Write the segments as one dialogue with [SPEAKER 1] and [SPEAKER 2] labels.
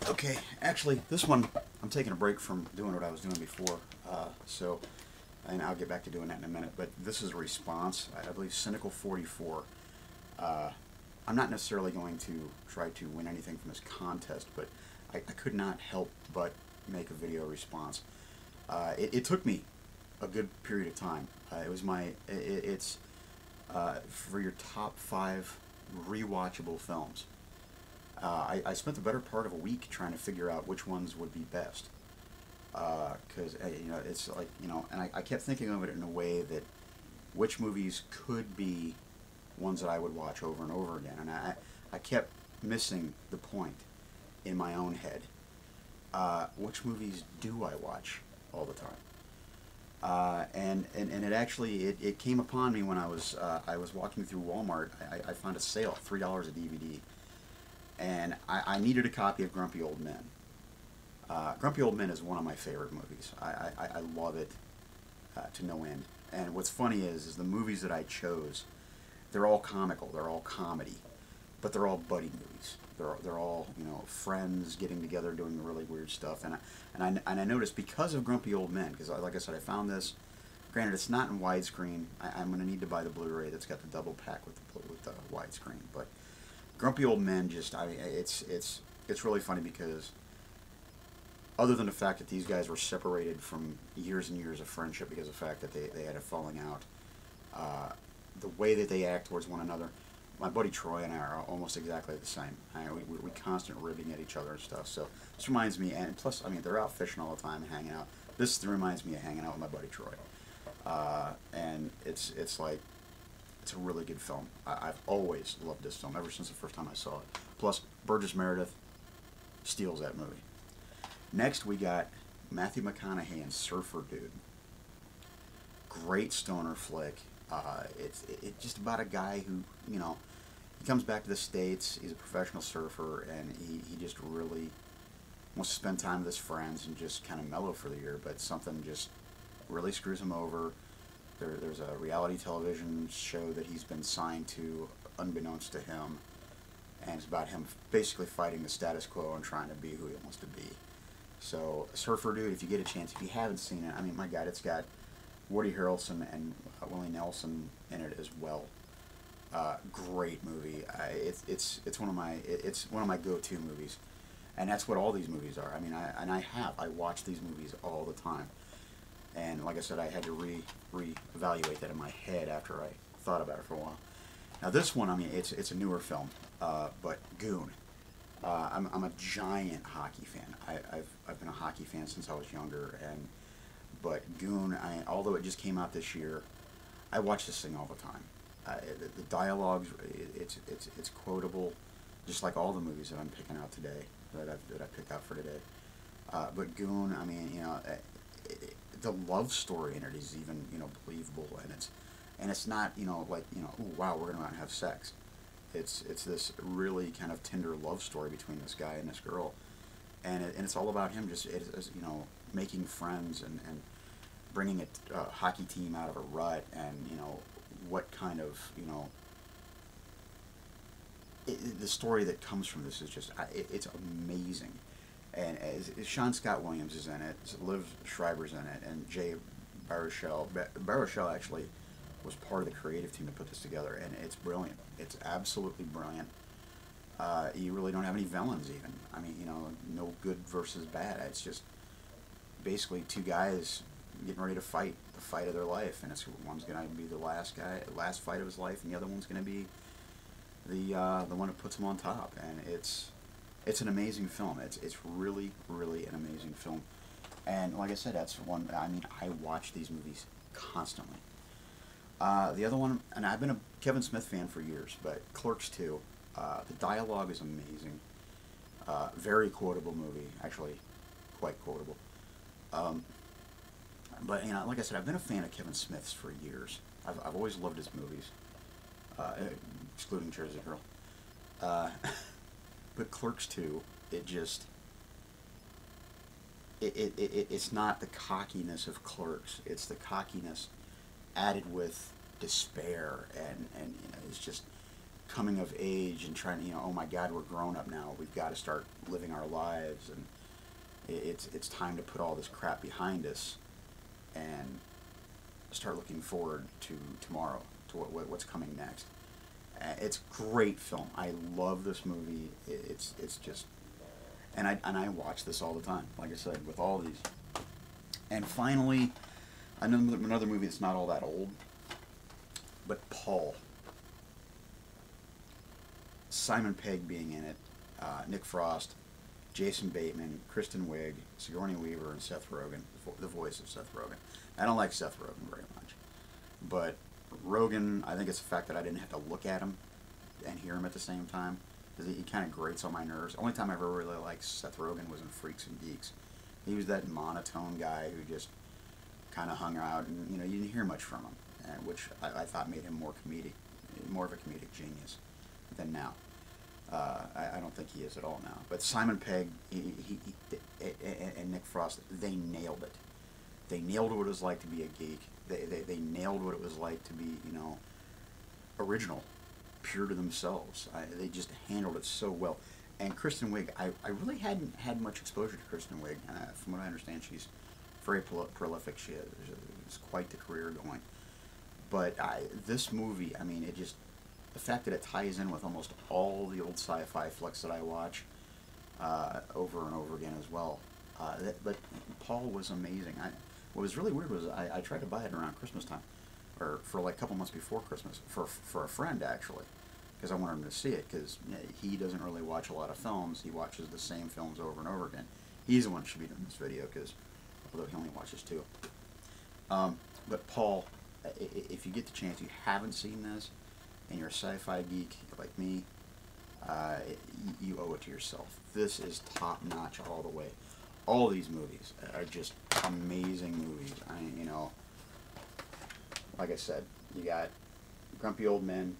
[SPEAKER 1] Okay, actually, this one, I'm taking a break from doing what I was doing before, and I'll get back to doing that in a minute, but this is a response. I believe Cynical44. Uh, I'm not necessarily going to try to win anything from this contest, but I could not help but make a video response. It took me a good period of time. It's for your top 5 rewatchable films. I spent the better part of a week trying to figure out which ones would be best. Because, it's like, and I kept thinking of it in a way that which movies could be ones that I would watch over and over again. And I kept missing the point in my own head. Which movies do I watch all the time? And it actually it came upon me when I was walking through Walmart. I found a sale, $3 a DVD, and I needed a copy of Grumpy Old Men. Grumpy Old Men is one of my favorite movies. I love it to no end. And what's funny is the movies that I chose, they're all comical, they're all comedy, but they're all buddy movies. They're all friends getting together doing really weird stuff. And I noticed because of Grumpy Old Men, because like I said, I found this. Granted, it's not in widescreen. I'm going to need to buy the Blu-ray that's got the double pack with the widescreen. But Grumpy Old Men, it's really funny because other than the fact that these guys were separated from years and years of friendship because of the fact that they had a falling out, the way that they act towards one another, my buddy Troy and I are almost exactly the same. We constant ribbing at each other and stuff. So this reminds me, and plus, they're out fishing all the time and hanging out. This reminds me of hanging out with my buddy Troy. And it's a really good film. I've always loved this film ever since the first time I saw it. Plus, Burgess Meredith steals that movie. Next, we got Matthew McConaughey and Surfer Dude. Great stoner flick. It's just about a guy who, he comes back to the States, he's a professional surfer, and he just really wants to spend time with his friends and just kind of mellow for the year, but something just really screws him over. There's a reality television show that he's been signed to, unbeknownst to him, and it's about him basically fighting the status quo and trying to be who he wants to be. So, Surfer Dude, if you get a chance, if you haven't seen it, my God, it's got Woody Harrelson and Willie Nelson in it as well. Great movie. It's one of my go-to movies, and that's what all these movies are. I watch these movies all the time, and like I said, I had to reevaluate that in my head after I thought about it for a while. Now this one, it's a newer film, but Goon. I'm a giant hockey fan. I've been a hockey fan since I was younger, but Goon, although it just came out this year, I watch this thing all the time. The dialogue, it's quotable, just like all the movies that I'm picking out today, that I picked out for today. But Goon, the love story in it is even believable, and it's not like oh wow, we're gonna go out and have sex. It's this really kind of tender love story between this guy and this girl, and it's all about him just making friends and bringing a hockey team out of a rut, and what kind of the story that comes from this is just it's amazing. And Sean Scott Williams is in it, Liv Schreiber's in it, and Jay Baruchel. Baruchel actually was part of the creative team that put this together, and it's brilliant. It's absolutely brilliant. You really don't have any villains even. No good versus bad. It's just basically two guys getting ready to fight the fight of their life, and one's going to be the last fight of his life, and the other one's going to be the one that puts him on top. And it's an amazing film. It's really, really an amazing film. And like I said, that's one. I watch these movies constantly. The other one, and I've been a Kevin Smith fan for years, but Clerks 2, the dialogue is amazing. Very quotable movie, actually, quite quotable. But like I said, I've been a fan of Kevin Smith's for years. I've always loved his movies, excluding Jersey Girl. But Clerks 2, it's not the cockiness of Clerks. It's the cockiness added with despair, and coming of age and trying to, oh my God, we're grown up now. We've got to start living our lives, and it's time to put all this crap behind us and start looking forward to tomorrow, to what's coming next. It's a great film. I love this movie. It's just, and I watch this all the time. Like I said, with all these. And finally, another movie that's not all that old, but Paul. Simon Pegg being in it, Nick Frost, Jason Bateman, Kristen Wiig, Sigourney Weaver, and Seth Rogen, the voice of Seth Rogen. I don't like Seth Rogen very much, but Rogen, I think it's the fact that I didn't have to look at him and hear him at the same time, because he kind of grates on my nerves. The only time I ever really liked Seth Rogen was in Freaks and Geeks. He was that monotone guy who just kind of hung out, and you didn't hear much from him, which I thought made him more of a comedic genius than now. I don't think he is at all now. But Simon Pegg and Nick Frost, they nailed it. They nailed what it was like to be a geek. They nailed what it was like to be, original, pure to themselves. They just handled it so well. And Kristen Wiig, I really hadn't had much exposure to Kristen Wiig. From what I understand, she's very prolific. She has quite the career going. But this movie, it just, the fact that it ties in with almost all the old sci-fi flicks that I watch over and over again as well. But Paul was amazing. What was really weird was I tried to buy it around Christmas time, or for like a couple months before Christmas, for a friend actually, because I wanted him to see it, because he doesn't really watch a lot of films. He watches the same films over and over again. He's the one who should be doing this video, because although he only watches two. But Paul, if you get the chance, you haven't seen this, and you're a sci-fi geek like me, you owe it to yourself. This is top-notch all the way. All these movies are just amazing movies. Like I said, you got Grumpy Old Men,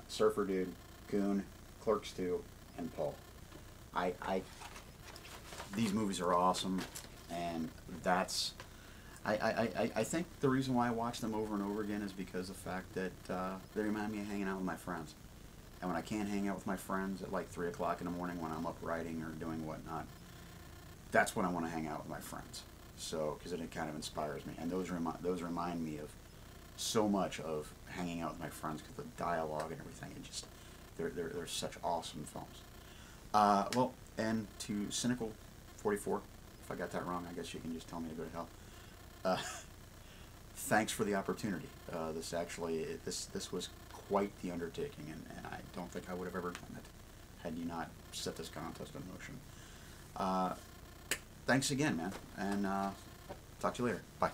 [SPEAKER 1] Surfer Dude, Goon, Clerks 2, and Paul. These movies are awesome, and that's... I think the reason why I watch them over and over again is because of the fact that they remind me of hanging out with my friends. And when I can't hang out with my friends at like 3 o'clock in the morning when I'm up writing or doing whatnot, that's when I want to hang out with my friends. So, because it kind of inspires me. And those remind me of so much of hanging out with my friends, because the dialogue and everything, they're such awesome films. Well, and to Cynical44, if I got that wrong, I guess you can just tell me to go to hell. Thanks for the opportunity. This was quite the undertaking, and I don't think I would have ever done it had you not set this contest in motion. Thanks again, man, and talk to you later. Bye.